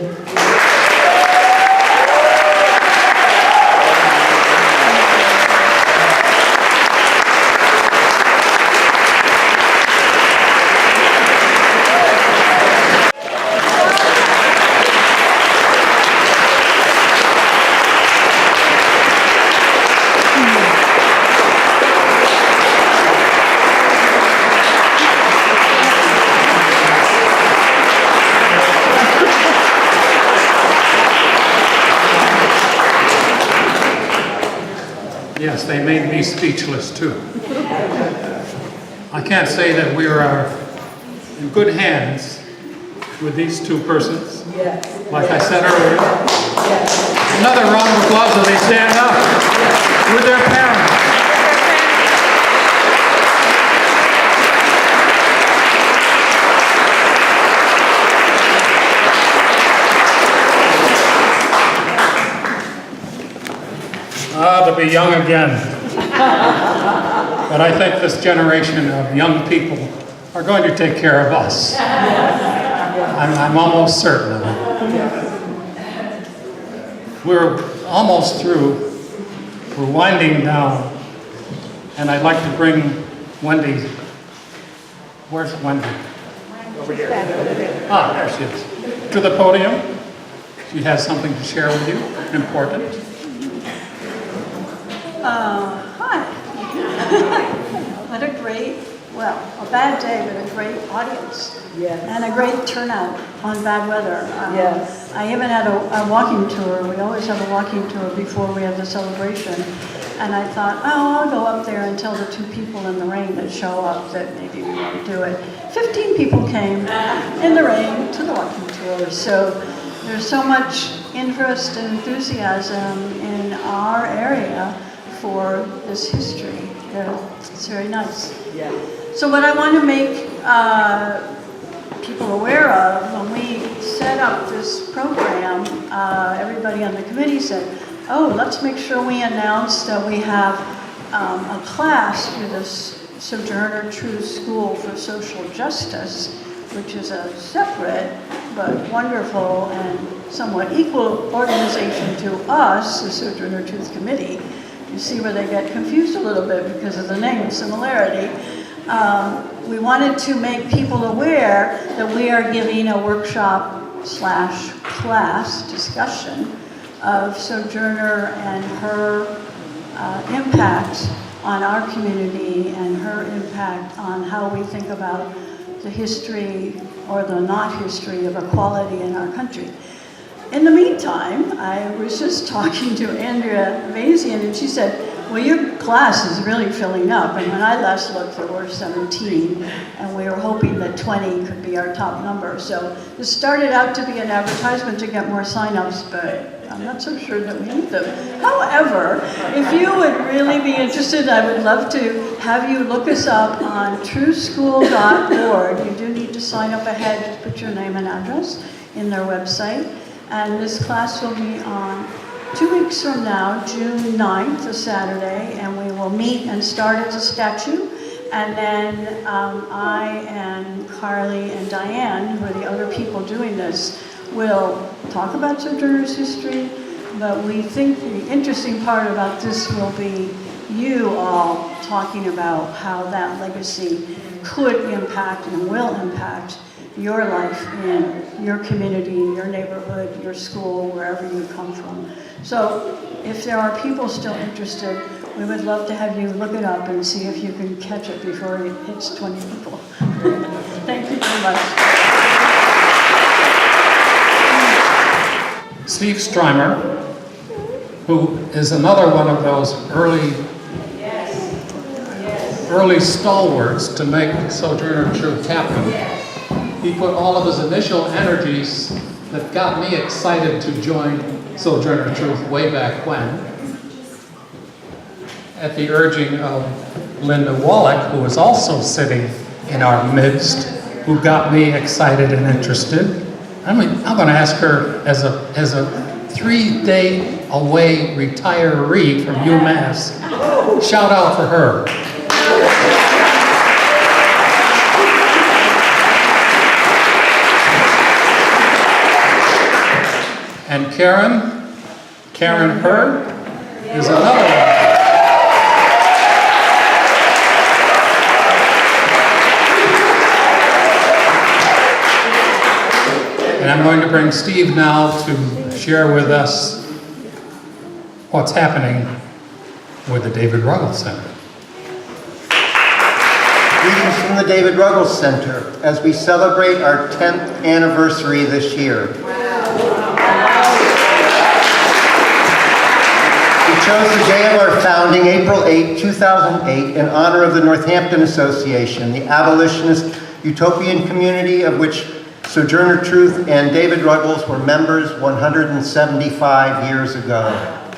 Yes, they made me speechless too. I can't say that we are in good hands with these two persons. Yes. Like I said earlier. Yes. Another round of applause as they stand up with their parents. To be young again. But I think this generation of young people are going to take care of us. I'm almost certain of it. We're almost through. We're winding down. And I'd like to bring Wendy. Where's Wendy? Over here. Ah, there she is. To the podium. She has something to share with you, important. Hi. What a great, well, a bad day, but a great audience. Yes. And a great turnout on bad weather. Yes. I even had a walking tour. We always have a walking tour before we have the celebration. And I thought, oh, I'll go up there and tell the 2 people in the rain that show up that maybe we won't do it. 15 people came in the rain to the walking tour. So there's so much interest and enthusiasm in our area for this history. It's very nice. Yeah. So what I want to make people aware of, when we set up this program, everybody on the committee said, oh, let's make sure we announce that we have a class through the Sojourner Truth School for Social Justice, which is a separate but wonderful and somewhat equal organization to us, the Sojourner Truth Committee. You see where they get confused a little bit because of the name similarity. We wanted to make people aware that we are giving a workshop/class discussion of Sojourner and her impact on our community and her impact on how we think about the history or the not history of equality in our country. In the meantime, I was just talking to Andrea Vazian, and she said, well, your class is really filling up. And when I last looked, there were 17, and we were hoping that 20 could be our top number. So this started out to be an advertisement to get more sign-ups, but I'm not so sure that we need them. However, if you would really be interested, I would love to have you look us up on trueschool.org. You do need to sign up ahead, just put your name and address in their website. And this class will be on 2 weeks from now, June 9th, a Saturday, and we will meet and start at the statue. And then I and Carly and Diane, who are the other people doing this, will talk about Sojourner's history. But we think the interesting part about this will be you all talking about how that legacy could impact and will impact your life in your community, your neighborhood, your school, wherever you come from. So if there are people still interested, we would love to have you look it up and see if you can catch it before it hits 20 people. Thank you very much. Steve Strymer, who is another one of those early stalwarts to make Sojourner Truth happen. He put all of his initial energies that got me excited to join Sojourner Truth way back when, at the urging of Linda Wallach, who is also sitting in our midst, who got me excited and interested. I'm going to ask her, as a 3-day away retiree from UMass, shout out for her. And Karen Hurd is another one. And I'm going to bring Steve now to share with us what's happening with the David Ruggles Center. Greetings from the David Ruggles Center as we celebrate our 10th anniversary this year. We chose the day of our founding, April 8, 2008, in honor of the Northampton Association, the abolitionist utopian community of which Sojourner Truth and David Ruggles were members 175 years ago.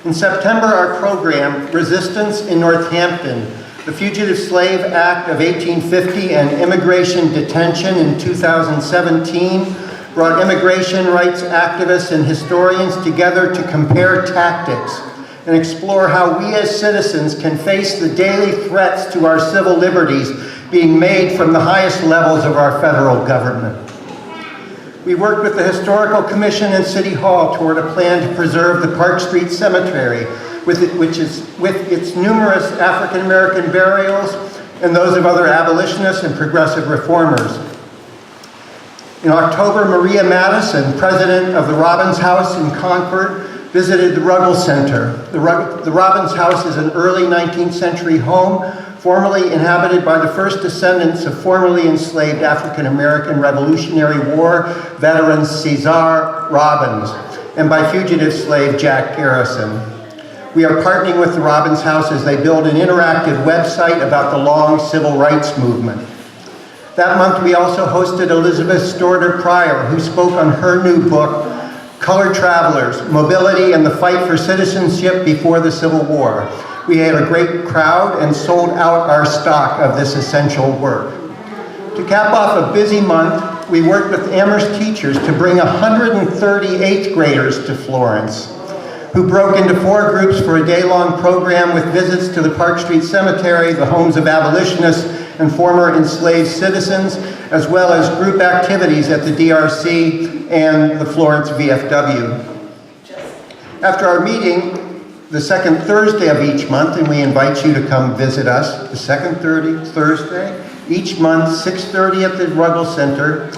In September, our program, Resistance in Northampton, the Fugitive Slave Act of 1850 and Immigration Detention in 2017, brought immigration rights activists and historians together to compare tactics and explore how we as citizens can face the daily threats to our civil liberties being made from the highest levels of our federal government. We worked with the Historical Commission and City Hall toward a plan to preserve the Park Street Cemetery, with its numerous African American burials and those of other abolitionists and progressive reformers. In October, Maria Madison, president of the Robbins House in Concord, visited the Ruggles Center. The Robbins House is an early 19th century home formerly inhabited by the first descendants of formerly enslaved African American Revolutionary War veteran Cesar Robbins and by fugitive slave Jack Garrison. We are partnering with the Robbins House as they build an interactive website about the long civil rights movement. That month, we also hosted Elizabeth Storter Pryor, who spoke on her new book, Colored Travelers, Mobility and the Fight for Citizenship Before the Civil War. We had a great crowd and sold out our stock of this essential work. To cap off a busy month, we worked with Amherst teachers to bring 130 8th graders to Florence, who broke into 4 groups for a day-long program with visits to the Park Street Cemetery, the homes of abolitionists and former enslaved citizens, as well as group activities at the DRC and the Florence VFW. After our meeting, the second Thursday of each month, and we invite you to come visit us, the second Thursday, each month, 6:30 at the Ruggles Center.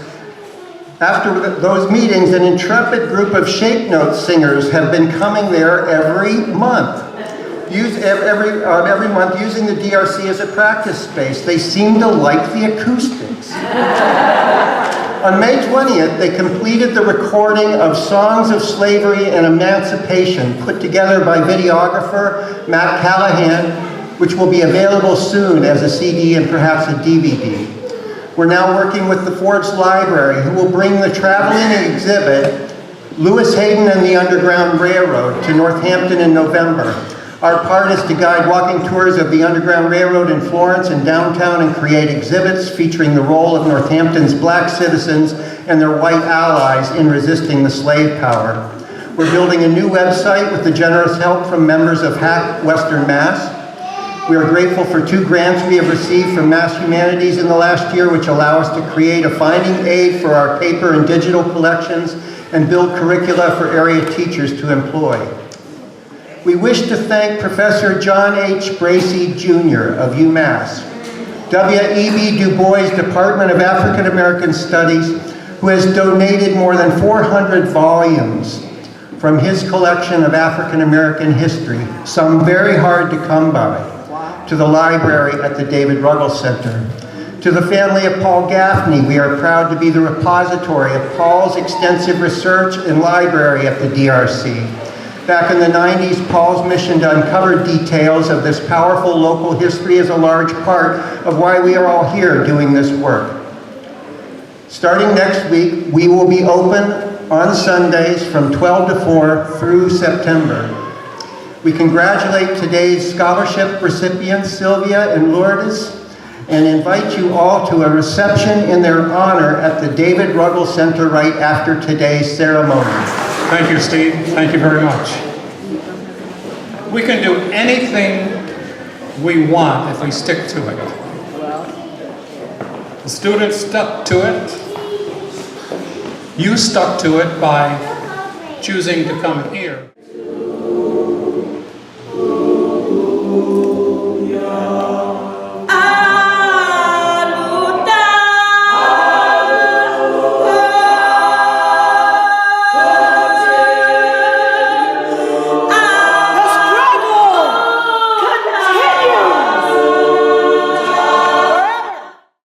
After those meetings, an intrepid group of shape note singers have been coming there every month. Every month using the DRC as a practice space. They seem to like the acoustics. On May 20th, they completed the recording of Songs of Slavery and Emancipation put together by videographer Matt Callahan, which will be available soon as a CD and perhaps a DVD. We're now working with the Forbes Library, who will bring the traveling exhibit, Lewis Hayden and the Underground Railroad, to Northampton in November. Our part is to guide walking tours of the Underground Railroad in Florence and downtown and create exhibits featuring the role of Northampton's black citizens and their white allies in resisting the slave power. We're building a new website with the generous help from members of HAC Western Mass. We are grateful for 2 grants we have received from Mass Humanities in the last year, which allow us to create a finding aid for our paper and digital collections and build curricula for area teachers to employ. We wish to thank Professor John H. Bracey, Jr. of UMass, W.E.B. Du Bois Department of African American Studies, who has donated more than 400 volumes from his collection of African American history, some very hard to come by, to the library at the David Ruggles Center. To the family of Paul Gaffney, we are proud to be the repository of Paul's extensive research and library at the DRC. Back in the 90s, Paul's mission to uncover details of this powerful local history is a large part of why we are all here doing this work. Starting next week, we will be open on Sundays from 12 to 4 through September. We congratulate today's scholarship recipients, Sylvia and Lourdes, and invite you all to a reception in their honor at the David Ruggles Center right after today's ceremony. Thank you, Steve. Thank you very much. We can do anything we want if we stick to it. The students stuck to it. You stuck to it by choosing to come here.